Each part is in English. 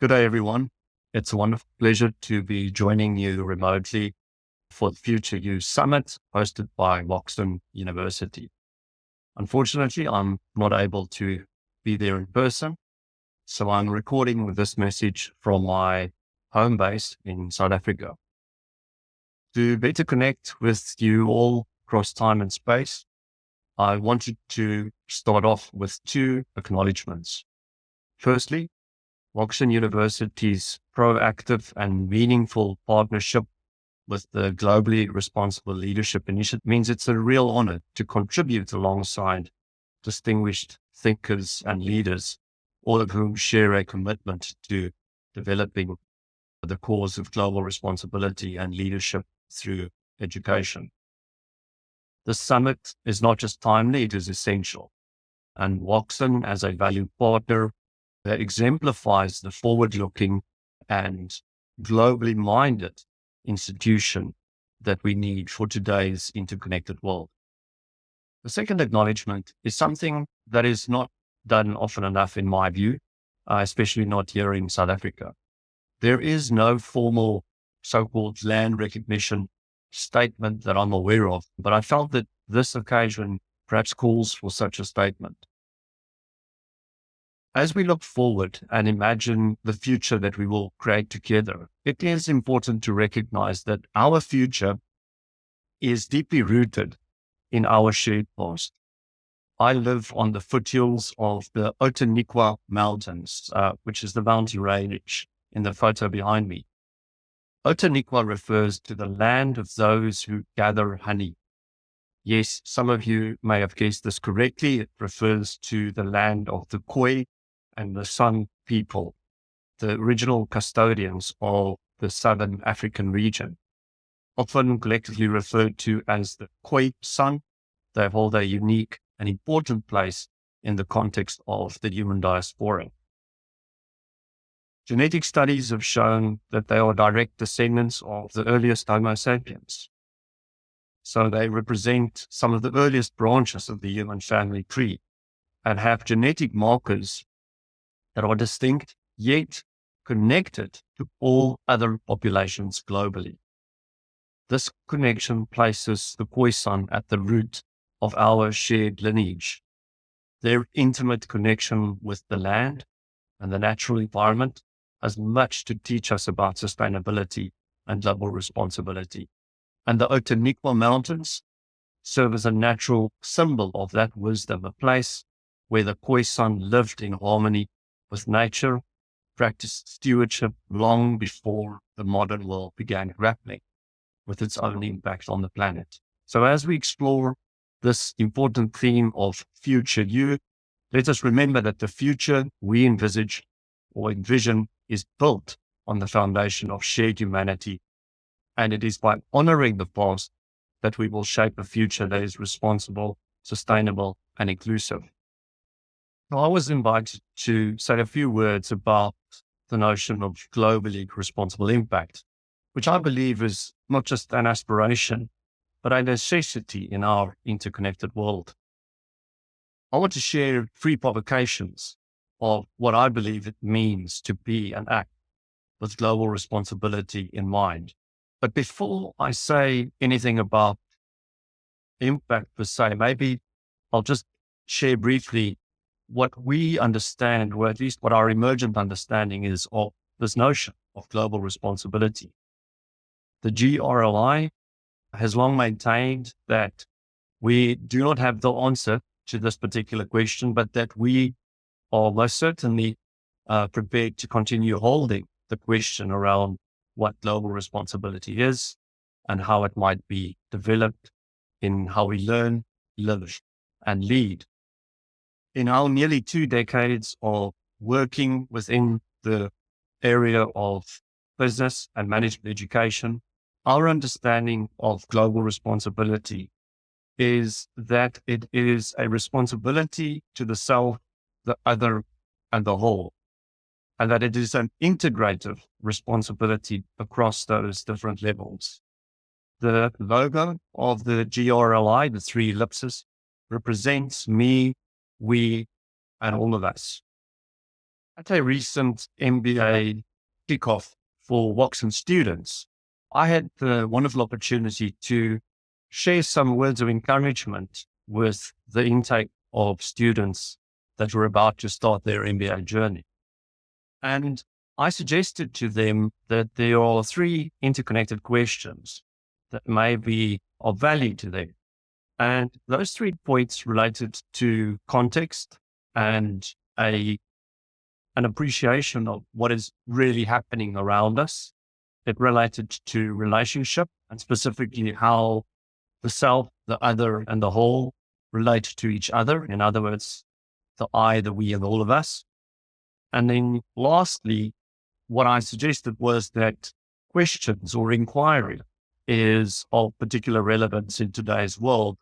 Good day, everyone. It's a wonderful pleasure to be joining you remotely for the Future You Summit hosted by Moxton University. Unfortunately, I'm not able to be there in person, so I'm recording this message from my home base in South Africa. To better connect with you all across time and space, I wanted to start off with two acknowledgements. Firstly, Moxton University's proactive and meaningful partnership with the Globally Responsible Leadership Initiative means it's a real honor to contribute alongside distinguished thinkers and leaders, all of whom share a commitment to developing the cause of global responsibility and leadership through education. The summit is not just timely, it is essential. And Moxton, as a valued partner, that exemplifies the forward-looking and globally minded institution that we need for today's interconnected world. The second acknowledgement is something that is not done often enough in my view, especially not here in South Africa. There is no formal so-called land recognition statement that I'm aware of, but I felt that this occasion perhaps calls for such a statement. As we look forward and imagine the future that we will create together, it is important to recognize that our future is deeply rooted in our shared past. I live on the foothills of the Outeniqua Mountains, which is the mountain range in the photo behind me. Outeniqua refers to the land of those who gather honey. Yes, some of you may have guessed this correctly. It refers to the land of the Khoi and the San people, the original custodians of the Southern African region, often collectively referred to as the Khoi San. They hold a unique and important place in the context of the human diaspora. Genetic studies have shown that they are direct descendants of the earliest Homo sapiens. So they represent some of the earliest branches of the human family tree and have genetic markers that are distinct yet connected to all other populations globally. This connection places the Khoisan at the root of our shared lineage. Their intimate connection with the land and the natural environment has much to teach us about sustainability and global responsibility. And the Outeniqua Mountains serve as a natural symbol of that wisdom, a place where the Khoisan lived in harmony with nature, practiced stewardship long before the modern world began grappling with its own impact on the planet. So as we explore this important theme of future you, let us remember that the future we envisage or envision is built on the foundation of shared humanity. And it is by honoring the past that we will shape a future that is responsible, sustainable, and inclusive. Now, I was invited to say a few words about the notion of globally responsible impact, which I believe is not just an aspiration, but a necessity in our interconnected world. I want to share 3 provocations of what I believe it means to be and act with global responsibility in mind. But before I say anything about impact per se, maybe I'll just share briefly what we understand, or at least what our emergent understanding is of this notion of global responsibility. The GRLI has long maintained that we do not have the answer to this particular question, but that we are most certainly prepared to continue holding the question around what global responsibility is and how it might be developed in how we learn, live, and lead. In our nearly 2 decades of working within the area of business and management education, our understanding of global responsibility is that it is a responsibility to the self, the other, and the whole, and that it is an integrative responsibility across those different levels. The logo of the GRLI, the 3 ellipses, represents me, we, and all of us. At a recent MBA kickoff for Watson students, I had the wonderful opportunity to share some words of encouragement with the intake of students that were about to start their MBA journey. And I suggested to them that there are three interconnected questions that may be of value to them. And those 3 points related to context and an appreciation of what is really happening around us. It related to relationship and specifically how the self, the other, and the whole relate to each other. In other words, the I, the we, and all of us. And then lastly, what I suggested was that questions or inquiry is of particular relevance in today's world.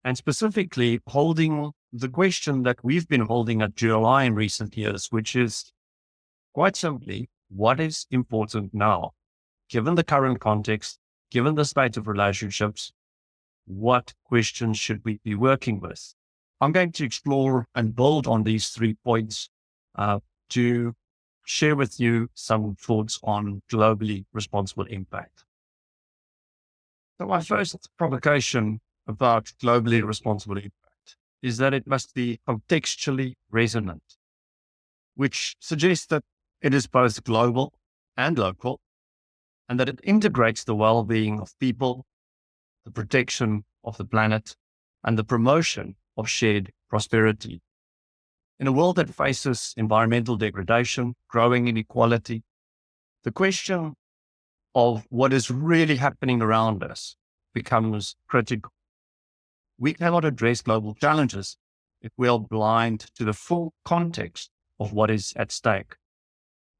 And specifically holding the question that we've been holding at GLI in recent years, which is quite simply, what is important now? Given the current context, given the state of relationships, what questions should we be working with? I'm going to explore and build on these 3 points to share with you some thoughts on globally responsible impact. So my first provocation about globally responsible impact is that it must be contextually resonant, which suggests that it is both global and local, and that it integrates the well-being of people, the protection of the planet, and the promotion of shared prosperity. In a world that faces environmental degradation, growing inequality, the question of what is really happening around us becomes critical. We cannot address global challenges if we are blind to the full context of what is at stake.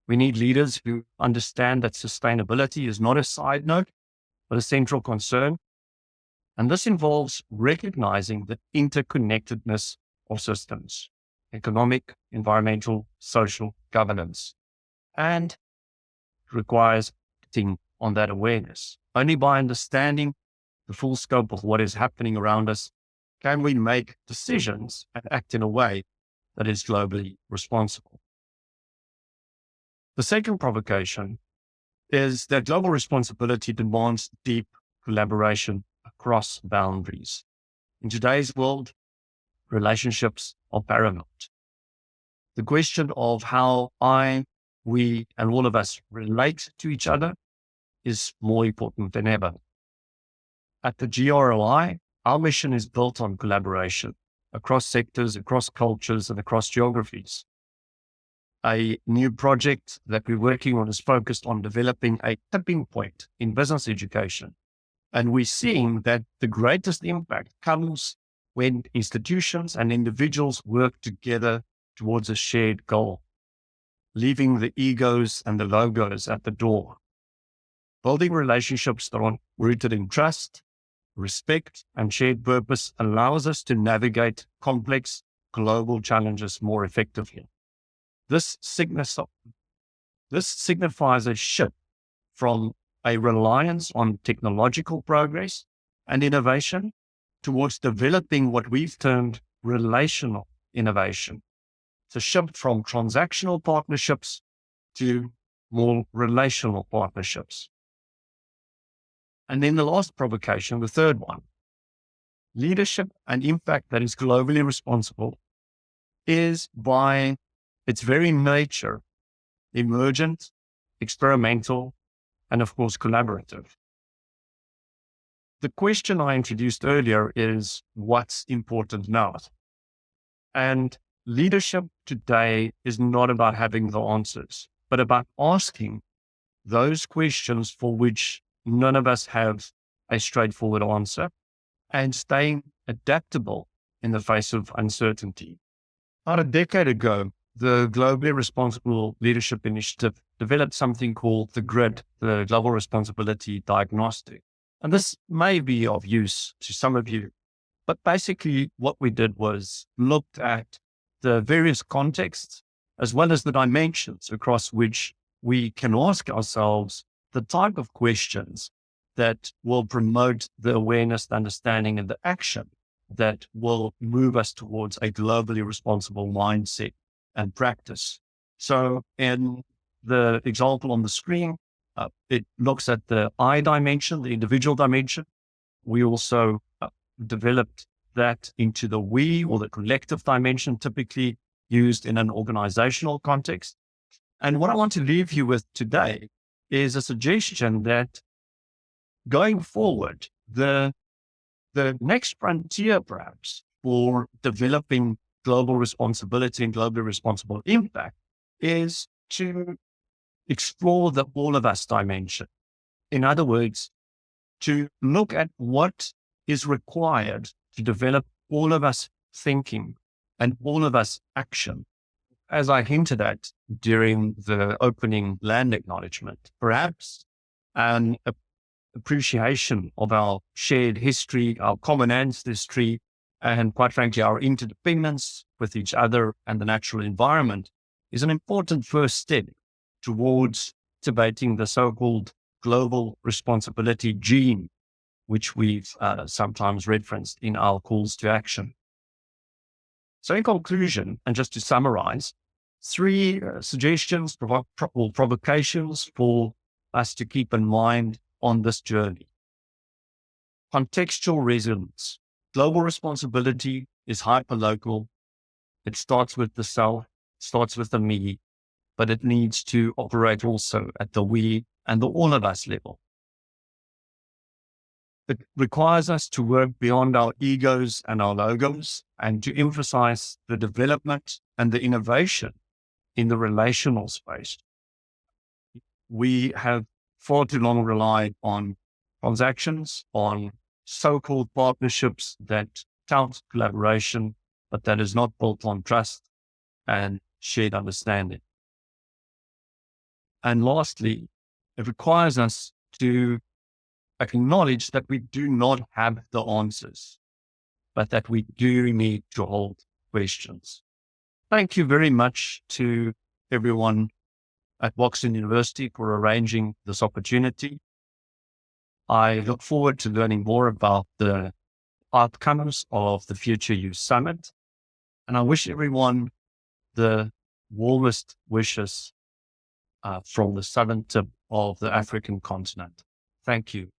We need leaders who understand that sustainability is not a side note, but a central concern. And this involves recognizing the interconnectedness of systems, economic, environmental, social, governance, and requires acting on that awareness. Only by understanding the full scope of what is happening around us can we make decisions and act in a way that is globally responsible. The second provocation is that global responsibility demands deep collaboration across boundaries. In today's world, relationships are paramount. The question of how I, we, and all of us relate to each other is more important than ever. At the GRLI, our mission is built on collaboration across sectors, across cultures, and across geographies. A new project that we're working on is focused on developing a tipping point in business education. And we're seeing that the greatest impact comes when institutions and individuals work together towards a shared goal, leaving the egos and the logos at the door. Building relationships that are rooted in trust, respect, and shared purpose allows us to navigate complex global challenges more effectively. This signifies a shift from a reliance on technological progress and innovation towards developing what we've termed relational innovation. It's a shift from transactional partnerships to more relational partnerships. And then the last provocation, the third one, leadership and impact that is globally responsible is by its very nature emergent, experimental, and of course collaborative. The question I introduced earlier is what's important now? And leadership today is not about having the answers, but about asking those questions for which none of us have a straightforward answer and staying adaptable in the face of uncertainty. About a decade ago, the Globally Responsible Leadership Initiative developed something called the GRID, the Global Responsibility Diagnostic. And this may be of use to some of you, but basically what we did was looked at the various contexts as well as the dimensions across which we can ask ourselves the type of questions that will promote the awareness, the understanding, and the action that will move us towards a globally responsible mindset and practice. So in the example on the screen, it looks at the I dimension, the individual dimension. We also developed that into the we or the collective dimension, typically used in an organizational context. And what I want to leave you with today is a suggestion that going forward, the next frontier perhaps for developing global responsibility and globally responsible impact is to explore the all of us dimension. In other words, to look at what is required to develop all of us thinking and all of us action. As I hinted at during the opening land acknowledgement, perhaps an appreciation of our shared history, our common ancestry, and quite frankly, our interdependence with each other and the natural environment is an important first step towards debating the so-called global responsibility gene, which we've sometimes referenced in our calls to action. So in conclusion, and just to summarize, three suggestions or provocations for us to keep in mind on this journey. Contextual resilience. Global responsibility is hyperlocal. It starts with the self, starts with the me, but it needs to operate also at the we and the all of us level. It requires us to work beyond our egos and our logos and to emphasize the development and the innovation in the relational space. We have far too long relied on transactions, on so-called partnerships that tout collaboration, but that is not built on trust and shared understanding. And lastly, it requires us to acknowledge that we do not have the answers, but that we do need to hold questions. Thank you very much to everyone at Washington University for arranging this opportunity. I look forward to learning more about the outcomes of the Future You Summit. And I wish everyone the warmest wishes from the southern tip of the African continent. Thank you.